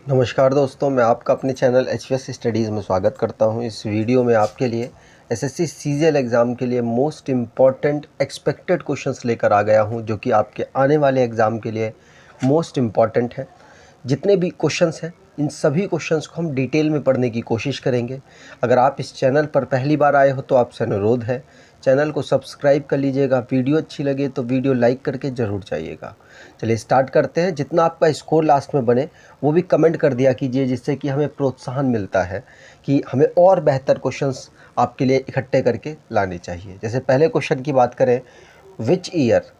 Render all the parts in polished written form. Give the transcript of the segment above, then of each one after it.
नमस्कार दोस्तों, मैं आपका अपने चैनल एचवीएस स्टडीज़ में स्वागत करता हूं। इस वीडियो में आपके लिए एसएससी सीजीएल एग्ज़ाम के लिए मोस्ट इम्पॉर्टेंट एक्सपेक्टेड क्वेश्चंस लेकर आ गया हूं, जो कि आपके आने वाले एग्ज़ाम के लिए मोस्ट इम्पॉर्टेंट है। जितने भी क्वेश्चंस हैं, इन सभी क्वेश्चंस को हम डिटेल में पढ़ने की कोशिश करेंगे। अगर आप इस चैनल पर पहली बार आए हो तो आपसे अनुरोध है, चैनल को सब्सक्राइब कर लीजिएगा। वीडियो अच्छी लगे तो वीडियो लाइक करके ज़रूर जाइएगा। चलिए स्टार्ट करते हैं। जितना आपका स्कोर लास्ट में बने वो भी कमेंट कर दिया कीजिए, जिससे कि हमें प्रोत्साहन मिलता है कि हमें और बेहतर क्वेश्चंस आपके लिए इकट्ठे करके लाने चाहिए। जैसे पहले क्वेश्चन की बात करें, which year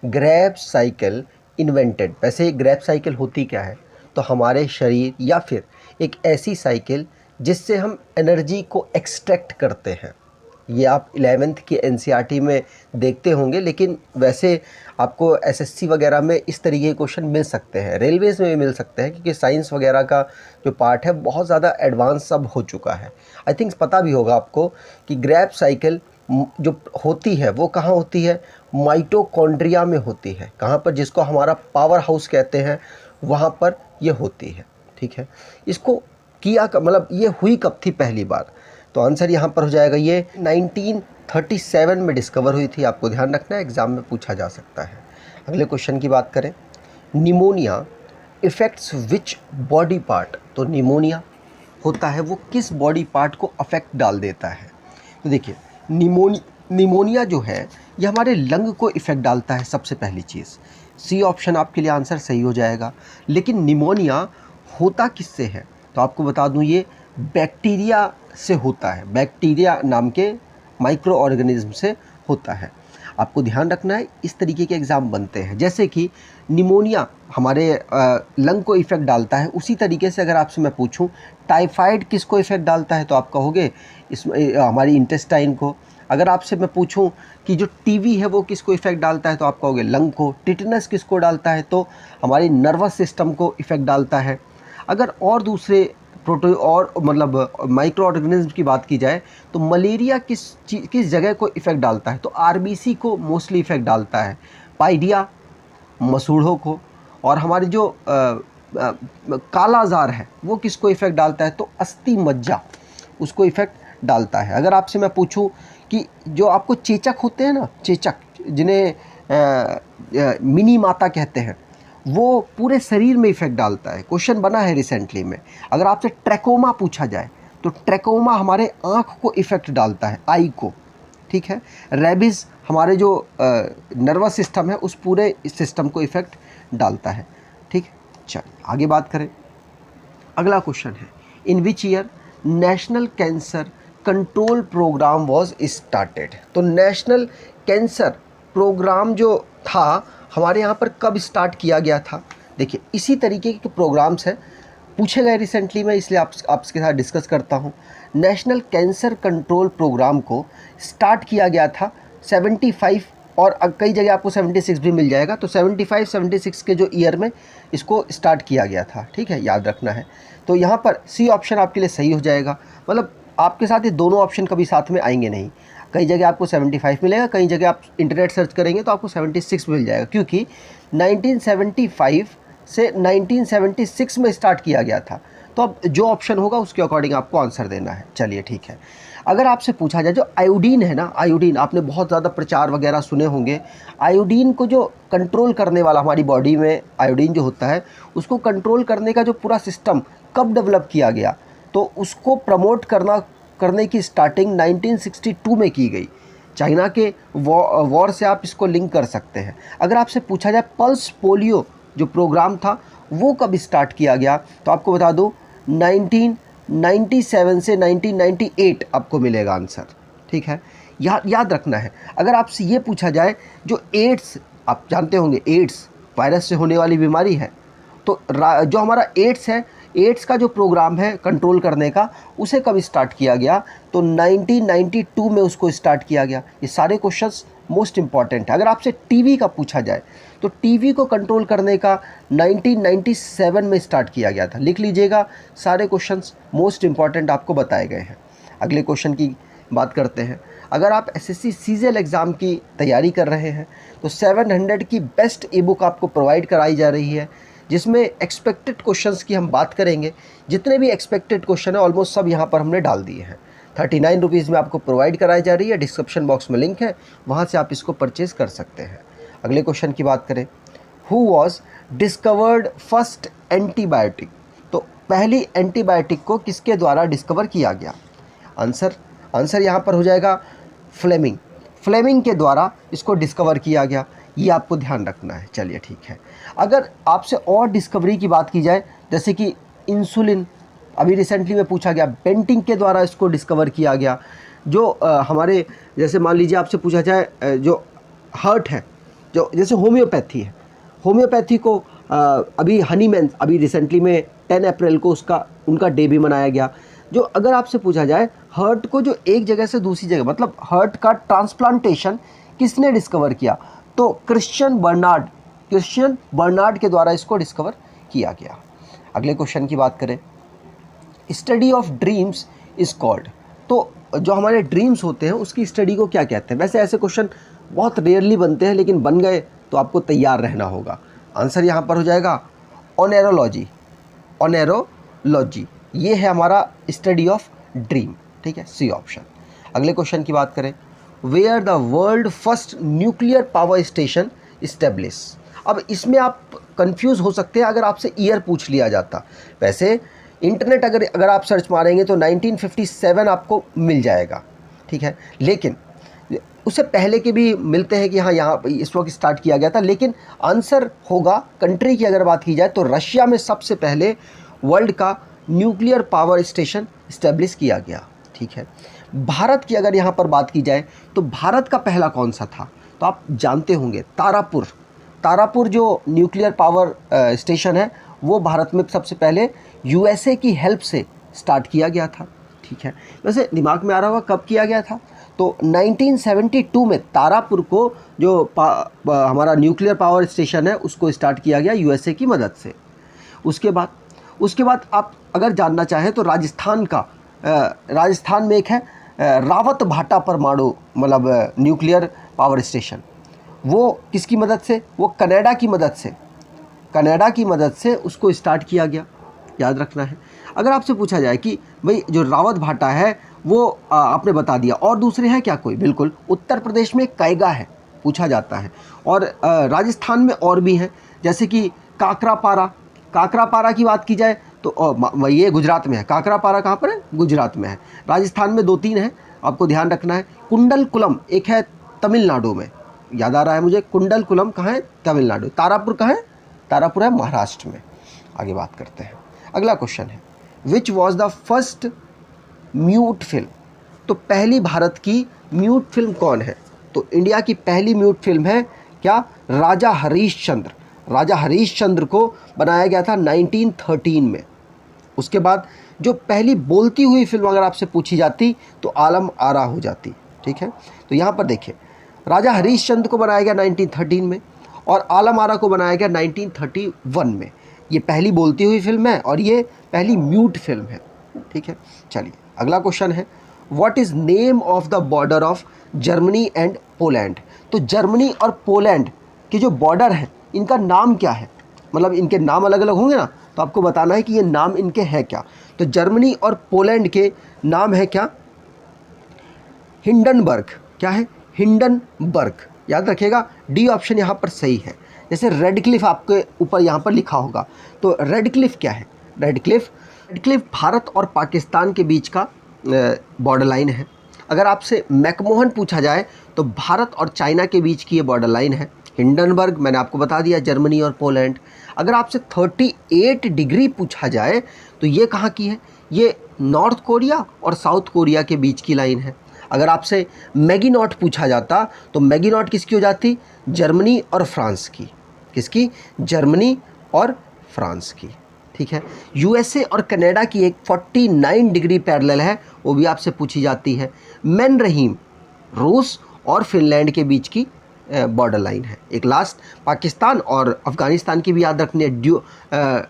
grab cycle invented. वैसे ग्रैब साइकिल होती क्या है? तो हमारे शरीर या फिर एक ऐसी साइकिल जिससे हम एनर्जी को एक्सट्रैक्ट करते हैं। ये आप 11th की एनसीईआरटी में देखते होंगे, लेकिन वैसे आपको एसएससी वगैरह में इस तरीके के क्वेश्चन मिल सकते हैं, रेलवेज़ में भी मिल सकते हैं, क्योंकि साइंस वगैरह का जो पार्ट है बहुत ज़्यादा एडवांस अब हो चुका है। आई थिंक पता भी होगा आपको कि ग्रैब साइकिल जो होती है वो कहाँ होती है? माइटोकॉन्ड्रिया में होती है। कहाँ पर? जिसको हमारा पावर हाउस कहते हैं, वहाँ पर ये होती है। ठीक है, इसको किया मतलब ये हुई कब थी पहली बार? तो आंसर यहाँ पर हो जाएगा ये 1937 में डिस्कवर हुई थी। आपको ध्यान रखना है, एग्ज़ाम में पूछा जा सकता है। अगले क्वेश्चन की बात करें, pneumonia effects which body part. तो निमोनिया होता है वो किस बॉडी पार्ट को अफेक्ट डाल देता है? तो देखिए, निमोनिया जो है ये हमारे लंग को इफ़ेक्ट डालता है सबसे पहली चीज़। सी ऑप्शन आपके लिए आंसर सही हो जाएगा। लेकिन निमोनिया होता किससे है? तो आपको बता दूं, ये बैक्टीरिया से होता है। बैक्टीरिया नाम के माइक्रो ऑर्गेनिज्म से होता है। आपको ध्यान रखना है, इस तरीके के एग्ज़ाम बनते हैं। जैसे कि निमोनिया हमारे लंग को इफ़ेक्ट डालता है, उसी तरीके से अगर आपसे मैं पूछूं टाइफाइड किसको इफ़ेक्ट डालता है, तो आप कहोगे इसमें हमारी इंटेस्टाइन को। अगर आपसे मैं पूछूं कि जो टीबी है वो किसको इफ़ेक्ट डालता है, तो आप कहोगे लंग को। टिटनस किसको डालता है? तो हमारी नर्वस सिस्टम को इफ़ेक्ट डालता है। अगर और दूसरे प्रोटो और मतलब माइक्रो ऑर्गेनिज्म की बात की जाए तो मलेरिया किस जगह को इफ़ेक्ट डालता है? तो आरबीसी को मोस्टली इफ़ेक्ट डालता है। पाइडिया मसूड़ों को। और हमारे जो काला जार है वो किसको इफ़ेक्ट डालता है? तो अस्थि मज्जा उसको इफ़ेक्ट डालता है। अगर आपसे मैं पूछूं कि जो आपको चेचक होते हैं ना, चेचक जिन्हें मिनी माता कहते हैं, वो पूरे शरीर में इफ़ेक्ट डालता है। क्वेश्चन बना है रिसेंटली में। अगर आपसे ट्रैकोमा पूछा जाए तो ट्रैकोमा हमारे आँख को इफ़ेक्ट डालता है, आई को। ठीक है, रेबिस हमारे जो नर्वस सिस्टम है उस पूरे सिस्टम को इफ़ेक्ट डालता है। ठीक है, चलिए आगे बात करें। अगला क्वेश्चन है, in which year national cancer control programme was started. तो नेशनल कैंसर प्रोग्राम जो था हमारे यहाँ पर कब स्टार्ट किया गया था? देखिए, इसी तरीके के प्रोग्राम्स हैं, पूछे गए रिसेंटली में, इसलिए आपके साथ डिस्कस करता हूँ। नेशनल कैंसर कंट्रोल प्रोग्राम को स्टार्ट किया गया था 75 और कई जगह आपको 76 भी मिल जाएगा। तो 75-76 के जो ईयर में इसको स्टार्ट किया गया था। ठीक है, याद रखना है। तो यहाँ पर सी ऑप्शन आपके लिए सही हो जाएगा। मतलब आपके साथ ये दोनों ऑप्शन कभी साथ में आएंगे नहीं। कई जगह आपको 75 मिलेगा, कई जगह आप इंटरनेट सर्च करेंगे तो आपको 76 मिल जाएगा, क्योंकि 1975 से 1976 में स्टार्ट किया गया था। तो अब जो ऑप्शन होगा उसके अकॉर्डिंग आपको आंसर देना है। चलिए ठीक है। अगर आपसे पूछा जाए, जो आयोडीन है ना, आयोडीन आपने बहुत ज़्यादा प्रचार वगैरह सुने होंगे। आयोडीन को जो कंट्रोल करने वाला, हमारी बॉडी में आयोडीन जो होता है उसको कंट्रोल करने का जो पूरा सिस्टम कब डेवलप किया गया? तो उसको प्रमोट करने की स्टार्टिंग 1962 में की गई। चाइना के वॉर से आप इसको लिंक कर सकते हैं। अगर आपसे पूछा जाए पल्स पोलियो जो प्रोग्राम था वो कब स्टार्ट किया गया, तो आपको बता दूं 1997 से 1998 आपको मिलेगा आंसर। ठीक है, याद रखना है। अगर आपसे ये पूछा जाए, जो एड्स, आप जानते होंगे एड्स वायरस से होने वाली बीमारी है, तो जो हमारा एड्स है, एड्स का जो प्रोग्राम है कंट्रोल करने का, उसे कब स्टार्ट किया गया? तो 1992 में उसको स्टार्ट किया गया। ये सारे क्वेश्चंस मोस्ट इंपॉर्टेंट है। अगर आपसे टीवी का पूछा जाए तो टीवी को कंट्रोल करने का 1997 में स्टार्ट किया गया था। लिख लीजिएगा, सारे क्वेश्चंस मोस्ट इंपॉर्टेंट आपको बताए गए हैं। अगले क्वेश्चन की बात करते हैं। अगर आप एसएससी सीजीएल एग्ज़ाम की तैयारी कर रहे हैं तो 700 की बेस्ट ई बुक आपको प्रोवाइड कराई जा रही है, जिसमें एक्सपेक्टेड क्वेश्चंस की हम बात करेंगे। जितने भी एक्सपेक्टेड क्वेश्चन है ऑलमोस्ट सब यहाँ पर हमने डाल दिए हैं। 39 रुपीज़ में आपको प्रोवाइड कराई जा रही है, डिस्क्रिप्शन बॉक्स में लिंक है, वहाँ से आप इसको परचेज़ कर सकते हैं। अगले क्वेश्चन की बात करें, who was discovered first antibiotic, तो पहली एंटीबायोटिक को किसके द्वारा डिस्कवर किया गया? आंसर यहाँ पर हो जाएगा फ्लेमिंग के द्वारा इसको डिस्कवर किया गया, ये आपको ध्यान रखना है। चलिए ठीक है। अगर आपसे और डिस्कवरी की बात की जाए, जैसे कि इंसुलिन अभी रिसेंटली में पूछा गया, बेंटिंग के द्वारा इसको डिस्कवर किया गया। जो हमारे जैसे मान लीजिए आपसे पूछा जाए जो हर्ट है, जो जैसे होम्योपैथी है, होम्योपैथी को अभी हनीमैन अभी रिसेंटली में 10 अप्रैल को उनका डे भी मनाया गया। जो अगर आपसे पूछा जाए हर्ट को जो एक जगह से दूसरी जगह, मतलब हर्ट का ट्रांसप्लांटेशन किसने डिस्कवर किया, तो क्रिश्चियन बर्नार्ड के द्वारा इसको डिस्कवर किया गया। अगले क्वेश्चन की बात करें, study of dreams is called, तो जो हमारे ड्रीम्स होते हैं उसकी स्टडी को क्या कहते हैं? वैसे ऐसे क्वेश्चन बहुत रेयरली बनते हैं, लेकिन बन गए तो आपको तैयार रहना होगा। आंसर यहाँ पर हो जाएगा ओनेरोलॉजी, ये है हमारा स्टडी ऑफ ड्रीम, ठीक है, सी ऑप्शन। अगले क्वेश्चन की बात करें, where the world first nuclear power station establish. अब इसमें आप कंफ्यूज हो सकते हैं अगर आपसे ईयर पूछ लिया जाता। वैसे इंटरनेट अगर आप सर्च मारेंगे तो 1957 आपको मिल जाएगा, ठीक है, लेकिन उससे पहले के भी मिलते हैं कि हाँ यहाँ इस वक्त स्टार्ट किया गया था। लेकिन आंसर होगा, कंट्री की अगर बात की जाए तो रशिया में सबसे पहले वर्ल्ड का न्यूक्लियर पावर स्टेशन इस्टेब्लिश किया गया, ठीक है। भारत की अगर यहाँ पर बात की जाए तो भारत का पहला कौन सा था, तो आप जानते होंगे तारापुर जो न्यूक्लियर पावर स्टेशन है वो भारत में सबसे पहले यूएसए की हेल्प से स्टार्ट किया गया था, ठीक है। वैसे दिमाग में आ रहा होगा कब किया गया था, तो 1972 में तारापुर को जो हमारा न्यूक्लियर पावर स्टेशन है उसको स्टार्ट किया गया यूएसए की मदद से। उसके बाद आप अगर जानना चाहें तो राजस्थान में एक है रावत भाटा परमाणु मतलब न्यूक्लियर पावर स्टेशन, वो किसकी मदद से, वो कनाडा की मदद से उसको स्टार्ट किया गया, याद रखना है। अगर आपसे पूछा जाए कि भाई जो रावत भाटा है वो आपने बता दिया, और दूसरे हैं क्या कोई, बिल्कुल उत्तर प्रदेश में कैगा है, पूछा जाता है। और राजस्थान में और भी हैं, जैसे कि काकरापारा की बात की जाए तो ये गुजरात में है। काकरापारा कहाँ पर है, गुजरात में है। राजस्थान में 2-3 हैं, आपको ध्यान रखना है। कुंडलकुलम एक है तमिलनाडु में, याद आ रहा है मुझे, कुंडलकुलम कहाँ है, तमिलनाडु। तारापुर कहाँ है, तारापुर है महाराष्ट्र में। आगे बात करते हैं। अगला क्वेश्चन है, which was the first mute film, तो पहली भारत की म्यूट फिल्म कौन है, तो इंडिया की पहली म्यूट फिल्म है क्या, राजा हरीशचंद्र को बनाया गया था 1913 में। उसके बाद जो पहली बोलती हुई फिल्म अगर आपसे पूछी जाती तो आलम आरा हो जाती, ठीक है। तो यहाँ पर देखिए, राजा हरीशचंद्र को बनाया गया 1913 में और आलम आरा को बनाया गया 1931 में। ये पहली बोलती हुई फिल्म है और ये पहली म्यूट फिल्म है, ठीक है। चलिए अगला क्वेश्चन है, what is name of the border of Germany and Poland, तो जर्मनी और पोलैंड के जो बॉर्डर है इनका नाम क्या है, मतलब इनके नाम अलग अलग होंगे ना, तो आपको बताना है कि ये नाम इनके हैं क्या। तो जर्मनी और पोलैंड के नाम है क्या, हिंडनबर्ग, क्या है, हिंडनबर्ग, याद रखिएगा। डी ऑप्शन यहाँ पर सही है। जैसे रेड क्लिफ आपके ऊपर यहाँ पर लिखा होगा, तो रेड क्लिफ क्या है, रेड क्लिफ भारत और पाकिस्तान के बीच का बॉर्डर लाइन है। अगर आपसे मैकमोहन पूछा जाए तो भारत और चाइना के बीच की ये बॉर्डर लाइन है। हिंडनबर्ग मैंने आपको बता दिया, जर्मनी और पोलैंड। अगर आपसे 38 डिग्री पूछा जाए तो ये कहाँ की है, ये नॉर्थ कोरिया और साउथ कोरिया के बीच की लाइन है। अगर आपसे मैगीनॉट पूछा जाता तो मैगीनॉट किसकी हो जाती, जर्मनी और फ्रांस की, किसकी, जर्मनी और फ्रांस की, ठीक है। यूएसए और कनाडा की एक 49 डिग्री पैरेलल है, वो भी आपसे पूछी जाती है। मैन रहीम रूस और फिनलैंड के बीच की बॉर्डर लाइन है। एक लास्ट पाकिस्तान और अफ़गानिस्तान की भी याद रखनी है,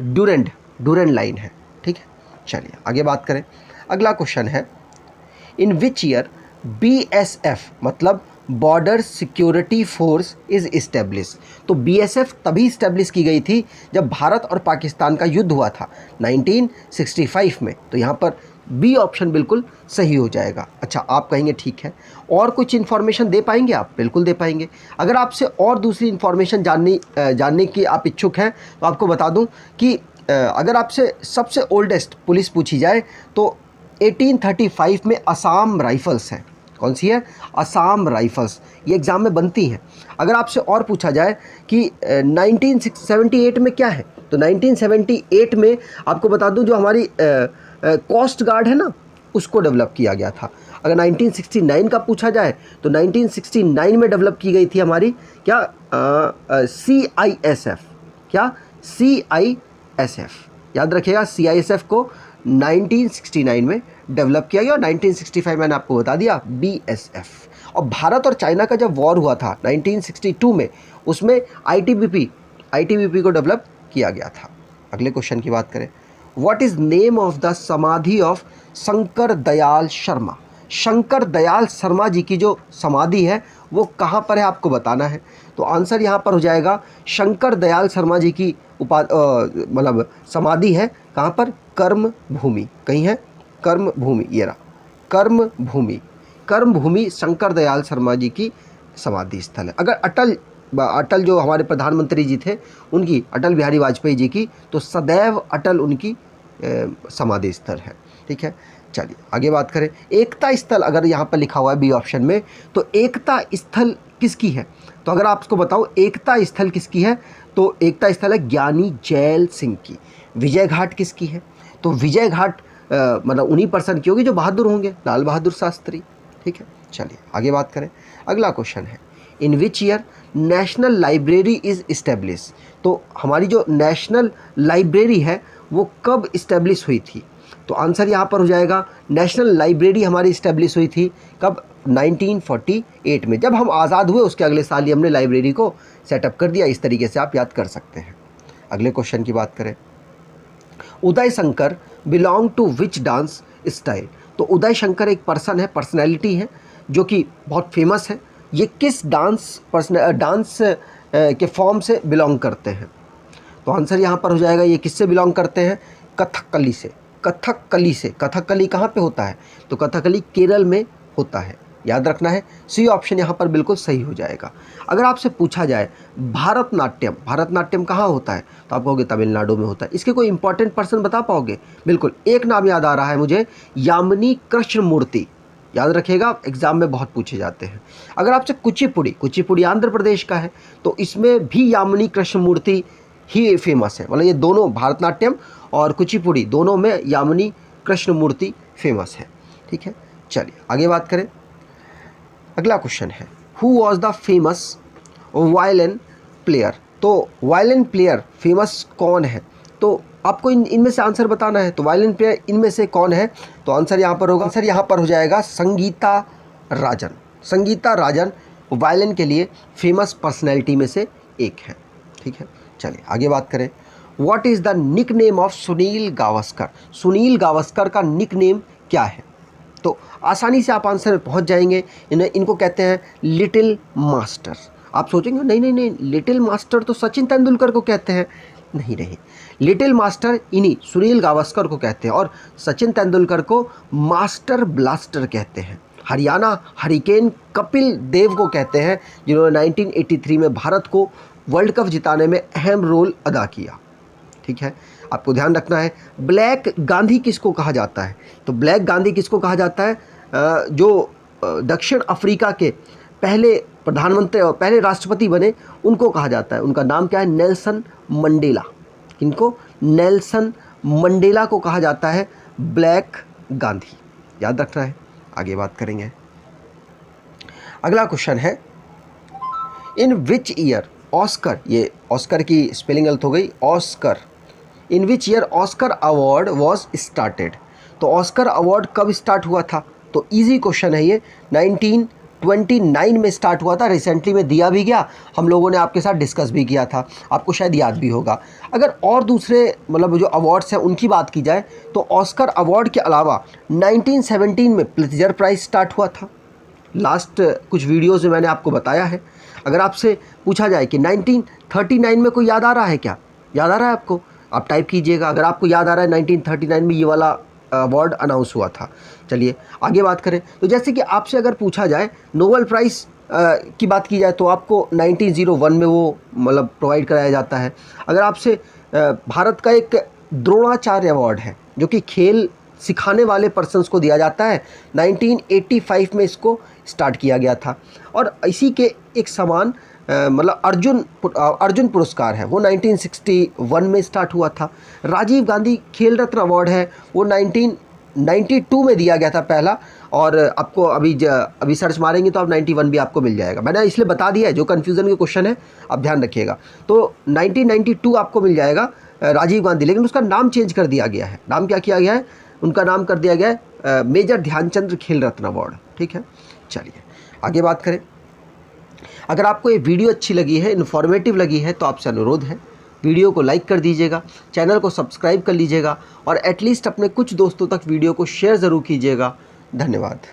ड्यूरेंड लाइन है, ठीक है। चलिए आगे बात करें। अगला क्वेश्चन है, इन विच ईयर बीएसएफ मतलब border security force is establish. तो बीएसएफ तभी इस्टेब्लिश की गई थी जब भारत और पाकिस्तान का युद्ध हुआ था 1965 में। तो यहाँ पर बी ऑप्शन बिल्कुल सही हो जाएगा। अच्छा, आप कहेंगे ठीक है, और कुछ इन्फॉर्मेशन दे पाएंगे आप? बिल्कुल दे पाएंगे। अगर आपसे और दूसरी इन्फॉर्मेशन जानने की आप इच्छुक हैं तो आपको बता दूं कि अगर आपसे सबसे ओल्डेस्ट पुलिस पूछी जाए तो 1835 में असम राइफल्स है। कौन सी है? असम राइफल्स। ये एग्ज़ाम में बनती हैं। अगर आपसे और पूछा जाए कि 1978 में क्या है, तो 1978 में आपको बता दूं जो हमारी कोस्ट गार्ड है ना, उसको डेवलप किया गया था। अगर 1969 का पूछा जाए तो 1969 में डेवलप की गई थी हमारी क्या, CISF। क्या? CISF। याद रखिएगा, CISF को 1969 में डेवलप किया गया और 1965 मैंने आपको बता दिया BSF। और भारत और चाइना का जब वॉर हुआ था 1962 में, उसमें ITBP को डेवलप किया गया था। अगले क्वेश्चन की बात करें, what is name of the समाधि ऑफ शंकर दयाल शर्मा? शंकर दयाल शर्मा जी की जो समाधि है वो कहाँ पर है, आपको बताना है। तो आंसर यहाँ पर हो जाएगा, शंकर दयाल शर्मा जी की मतलब समाधि है कहाँ पर? कर्म भूमि। कहीं है? कर्म भूमि। ये रहा कर्म भूमि। कर्म भूमि शंकर दयाल शर्मा जी की समाधि स्थल है। अगर अटल जो हमारे प्रधानमंत्री जी थे उनकी, अटल बिहारी वाजपेयी जी की, तो सदैव अटल उनकी समाधि स्थल है। ठीक है, चलिए आगे बात करें। एकता स्थल अगर यहाँ पर लिखा हुआ है बी ऑप्शन में, तो एकता स्थल किसकी है? तो अगर आपको बताओ एकता स्थल किसकी है, तो एकता स्थल है ज्ञानी जैल सिंह की। विजय घाट किसकी है? तो विजय घाट मतलब उन्हीं पर्सन की होगी जो बहादुर होंगे, लाल बहादुर शास्त्री। ठीक है, चलिए आगे बात करें। अगला क्वेश्चन है, in which year national library is establish? तो हमारी जो नेशनल लाइब्रेरी है वो कब इस्टेब्लिश हुई थी? तो आंसर यहाँ पर हो जाएगा, नेशनल लाइब्रेरी हमारी इस्टेब्लिश हुई थी कब? 1948 में। जब हम आज़ाद हुए उसके अगले साल ही हमने लाइब्रेरी को सेटअप कर दिया। इस तरीके से आप याद कर सकते हैं। अगले क्वेश्चन की बात करें, Uday Shankar belong to which dance style? तो उदय शंकर एक पर्सन है, पर्सनैलिटी है जो कि बहुत फेमस है। ये किस डांस के फॉर्म से बिलोंग करते हैं? तो आंसर यहाँ पर हो जाएगा, ये किससे बिलोंग करते हैं? कथकली से। कथकली कहाँ पे होता है? तो कथकली केरल में होता है। याद रखना है, सी ऑप्शन यहाँ पर बिल्कुल सही हो जाएगा। अगर आपसे पूछा जाए भारतनाट्यम कहाँ होता है, तो आप कहोगे तमिलनाडु में होता है। इसके कोई इंपॉर्टेंट पर्सन बता पाओगे? बिल्कुल, एक नाम याद आ रहा है मुझे, यामिनी कृष्णमूर्ति। याद रखिएगा, एग्जाम में बहुत पूछे जाते हैं। अगर आपसे कुचिपुड़ी आंध्र प्रदेश का है, तो इसमें भी यामिनी कृष्णमूर्ति ही फेमस है। मतलब ये दोनों, भारतनाट्यम और कुचिपुड़ी दोनों में यामिनी कृष्णमूर्ति फेमस है। ठीक है, चलिए आगे बात करें। अगला क्वेश्चन है, who was the famous violin player? तो वायलिन प्लेयर फेमस कौन है? तो आपको इनमें से आंसर बताना है। तो वायलिन प्लेयर इनमें से कौन है? तो आंसर यहाँ पर होगा, आंसर यहाँ पर हो जाएगा संगीता राजन। संगीता राजन वायलिन के लिए फेमस पर्सनैलिटी में से एक है। ठीक है, चलिए आगे बात करें। What is the nick name of Sunil Gavaskar? Sunil Gavaskar का निक नेम क्या है? तो आसानी से आप आंसर में पहुंच जाएंगे। इनको कहते हैं लिटिल मास्टर। आप सोचेंगे नहीं, लिटिल मास्टर तो सचिन तेंदुलकर को कहते हैं। नहीं, लिटिल मास्टर इन्हीं सुनील गावस्कर को कहते हैं, और सचिन तेंदुलकर को मास्टर ब्लास्टर कहते हैं। हरियाणा हरिकेन कपिल देव को कहते हैं, जिन्होंने 1983 में भारत को वर्ल्ड कप जिताने में अहम रोल अदा किया। ठीक है, आपको ध्यान रखना है। ब्लैक गांधी किसको कहा जाता है? तो ब्लैक गांधी किसको कहा जाता है? जो दक्षिण अफ्रीका के पहले प्रधानमंत्री और पहले राष्ट्रपति बने, उनको कहा जाता है। उनका नाम क्या है? Nelson Mandela. किनको? नेल्सन मंडेला को कहा जाता है ब्लैक गांधी। याद रखना है। आगे बात करेंगे। अगला क्वेश्चन है, इन विच ईयर ऑस्कर, ये ऑस्कर की स्पेलिंग गलत हो गई, Oscar, in which year Oscar award was started? तो ऑस्कर अवार्ड कब स्टार्ट हुआ था? तो इजी क्वेश्चन है ये। 1929 में स्टार्ट हुआ था। रिसेंटली में दिया भी गया, हम लोगों ने आपके साथ डिस्कस भी किया था, आपको शायद याद भी होगा। अगर और दूसरे मतलब जो अवार्ड्स हैं उनकी बात की जाए, तो ऑस्कर अवार्ड के अलावा 1917 में प्लित्जर प्राइज़ स्टार्ट हुआ था। लास्ट कुछ वीडियोज़ में मैंने आपको बताया है। अगर आपसे पूछा जाए कि 1939 में कोई याद आ रहा है क्या, याद आ रहा है आपको, आप टाइप कीजिएगा अगर आपको याद आ रहा है 1939 में ये वाला अवार्ड अनाउंस हुआ था। चलिए आगे बात करें तो जैसे कि आपसे अगर पूछा जाए नोबेल प्राइज़ की बात की जाए तो आपको 1901 में वो मतलब प्रोवाइड कराया जाता है। अगर आपसे भारत का एक द्रोणाचार्य अवार्ड है जो कि खेल सिखाने वाले पर्सन्स को दिया जाता है, 1985 में इसको स्टार्ट किया गया था। और इसी के एक समान मतलब अर्जुन पुरस्कार है वो 1961 में स्टार्ट हुआ था। राजीव गांधी खेल रत्न अवार्ड है वो 1992 में दिया गया था पहला, और आपको अभी सर्च मारेंगे तो आप 91 भी आपको मिल जाएगा। मैंने इसलिए बता दिया है, जो कन्फ्यूज़न के क्वेश्चन है आप ध्यान रखिएगा। तो 1992 आपको मिल जाएगा राजीव गांधी, लेकिन उसका नाम चेंज कर दिया गया है। नाम क्या किया गया है, उनका नाम कर दिया गया है मेजर ध्यानचंद खेल रत्न अवार्ड। ठीक है, चलिए आगे बात करें। अगर आपको ये वीडियो अच्छी लगी है, इन्फॉर्मेटिव लगी है, तो आपसे अनुरोध है वीडियो को लाइक कर दीजिएगा, चैनल को सब्सक्राइब कर लीजिएगा और एटलीस्ट अपने कुछ दोस्तों तक वीडियो को शेयर ज़रूर कीजिएगा। धन्यवाद।